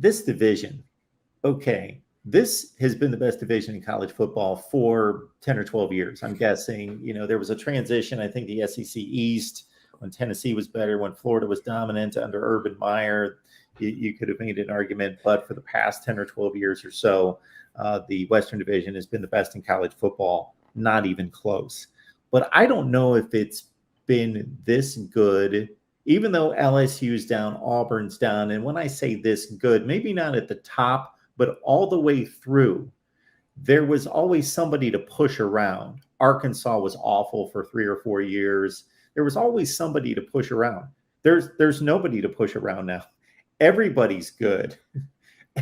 this division, okay, this has been the best division in college football for 10 or 12 years. I'm guessing, there was a transition. I think the SEC East, when Tennessee was better, when Florida was dominant under Urban Meyer, you could have made an argument. But for the past 10 or 12 years or so, the Western Division has been the best in college football, not even close. But I don't know if it's been this good, even though LSU's down, Auburn's down. And when I say this good, maybe not at the top, but all the way through, there was always somebody to push around. Arkansas was awful for 3 or 4 years. There was always somebody to push around. There's nobody to push around now. Everybody's good.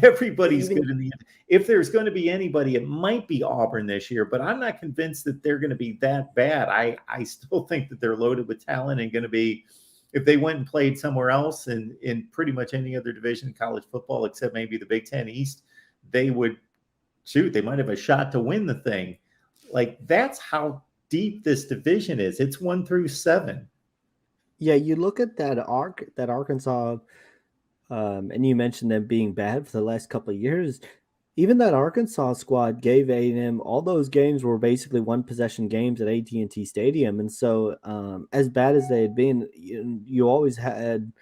Everybody's good in the end. If there's going to be anybody, it might be Auburn this year, but I'm not convinced that they're going to be that bad. I still think that they're loaded with talent and going to be, if they went and played somewhere else in pretty much any other division in college football, except maybe the Big Ten East, they might have a shot to win the thing. Like, that's how deep this division is. It's 1 through 7. Yeah, you look at that Arkansas, and you mentioned them being bad for the last couple of years. Even that Arkansas squad gave A&M, all those games were basically one possession games at AT&T Stadium. And so as bad as they had been, you always had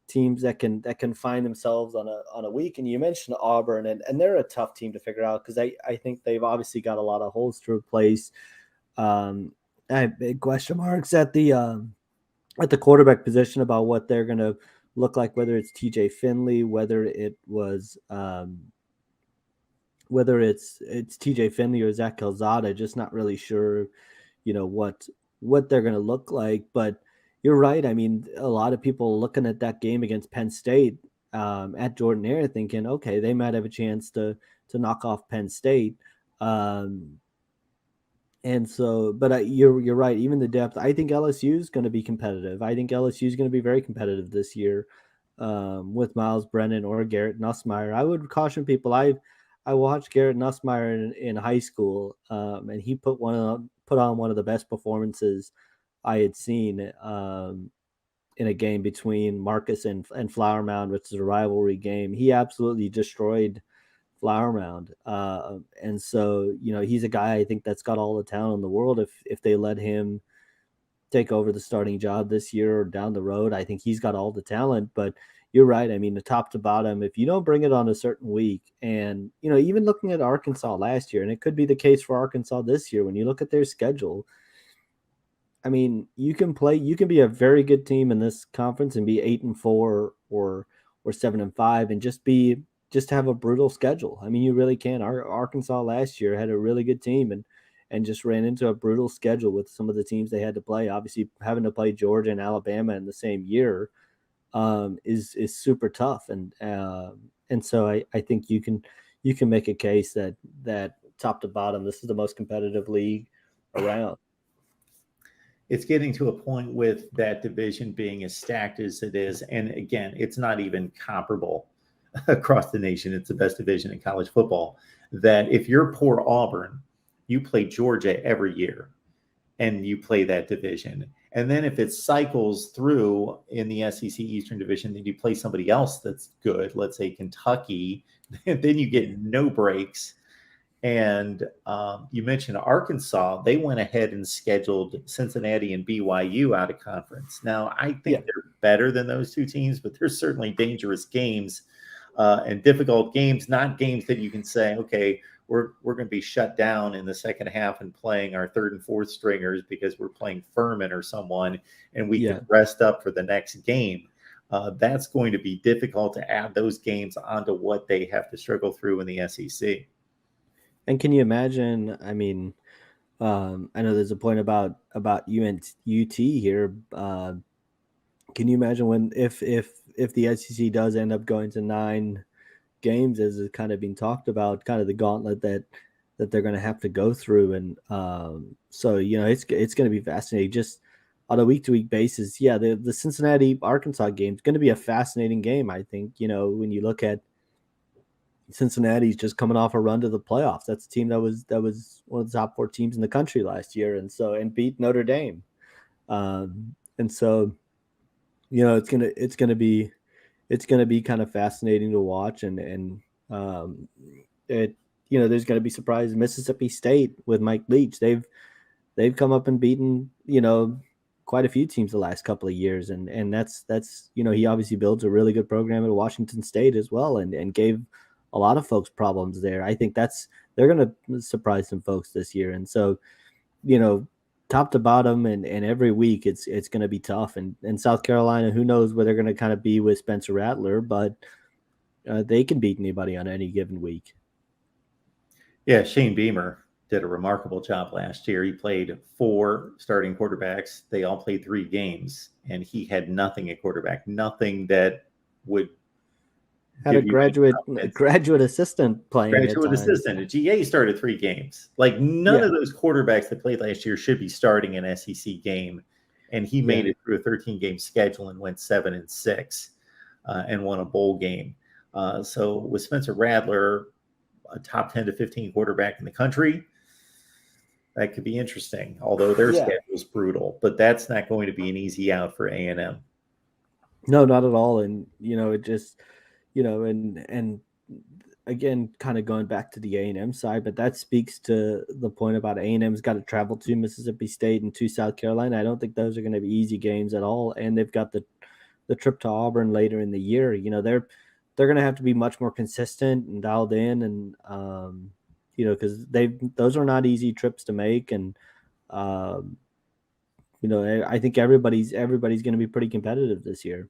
teams that can find themselves on a week. And you mentioned Auburn, and they're a tough team to figure out because I think they've obviously got a lot of holes to replace. I have big question marks at the quarterback position about what they're going to look like, whether it's TJ Finley, whether it's TJ Finley or Zach Calzada, just not really sure, what they're going to look like. But you're right. I mean, a lot of people looking at that game against Penn State at Jordan Hare thinking, okay, they might have a chance to knock off Penn State. And so, but you're right. Even the depth, I think LSU is going to be competitive. I think LSU is going to be very competitive this year with Miles Brennan or Garrett Nussmeier. I would caution people. I watched Garrett Nussmeier in high school, and he put on one of the best performances I had seen in a game between Marcus and Flower Mound, which is a rivalry game. He absolutely destroyed Flower Mound. And so, he's a guy I think that's got all the talent in the world. If they let him take over the starting job this year or down the road, I think he's got all the talent. But you're right. I mean, the top to bottom, if you don't bring it on a certain week, and, even looking at Arkansas last year, and it could be the case for Arkansas this year, when you look at their schedule, I mean, you can be a very good team in this conference and be 8-4 or 7-5 and just have a brutal schedule. I mean, you really can. Arkansas last year had a really good team and just ran into a brutal schedule with some of the teams they had to play. Obviously, having to play Georgia and Alabama in the same year is super tough. And so I think you can make a case that top to bottom, this is the most competitive league around. It's getting to a point with that division being as stacked as it is. And again, it's not even comparable across the nation. It's the best division in college football. That if you're poor Auburn, you play Georgia every year and you play that division. And then if it cycles through in the SEC Eastern Division, then you play somebody else that's good, let's say Kentucky, and then you get no breaks. And you mentioned Arkansas. They went ahead and scheduled Cincinnati and BYU out of conference. Now, I think they're better than those two teams, but they're certainly dangerous games and difficult games, not games that you can say, okay, we're going to be shut down in the second half and playing our third and fourth stringers because we're playing Furman or someone, and we can rest up for the next game. That's going to be difficult to add those games onto what they have to struggle through in the SEC. And can you imagine? I mean, I know there's a point about UT here. Can you imagine if the SEC does end up going to 9 games, as is kind of being talked about, kind of the gauntlet that they're going to have to go through, and so it's going to be fascinating just on a week-to-week basis. Yeah, the Cincinnati Arkansas game is going to be a fascinating game. I think when you look at Cincinnati's just coming off a run to the playoffs. That's a team that was one of the top 4 teams in the country last year, and beat Notre Dame. And so, it's gonna be it's going to be kind of fascinating to watch, and it there's going to be surprises. Mississippi State with Mike Leach, they've come up and beaten quite a few teams the last couple of years, and that's he obviously builds a really good program at Washington State as well, and gave a lot of folks problems there. I think they're going to surprise some folks this year, and so top to bottom and every week it's going to be tough. And South Carolina, who knows where they're going to kind of be with Spencer Rattler, but they can beat anybody on any given week. Yeah, Shane Beamer did a remarkable job last year. He played 4 starting quarterbacks. They all played 3 games, and he had nothing at quarterback, nothing that would had a graduate assistant playing. Graduate assistant. A GA started 3 games. Like none of those quarterbacks that played last year should be starting an SEC game, and he made it through a 13-game schedule and went 7-6 and won a bowl game. So with Spencer Rattler, a top 10 to 15 quarterback in the country, that could be interesting. Although their schedule is brutal, but that's not going to be an easy out for A&M. No, not at all. And it just and again, kind of going back to the A&M side, but that speaks to the point about A&M's got to travel to Mississippi State and to South Carolina. I don't think those are going to be easy games at all. And they've got the trip to Auburn later in the year. They're going to have to be much more consistent and dialed in, and because those are not easy trips to make. And I think everybody's going to be pretty competitive this year.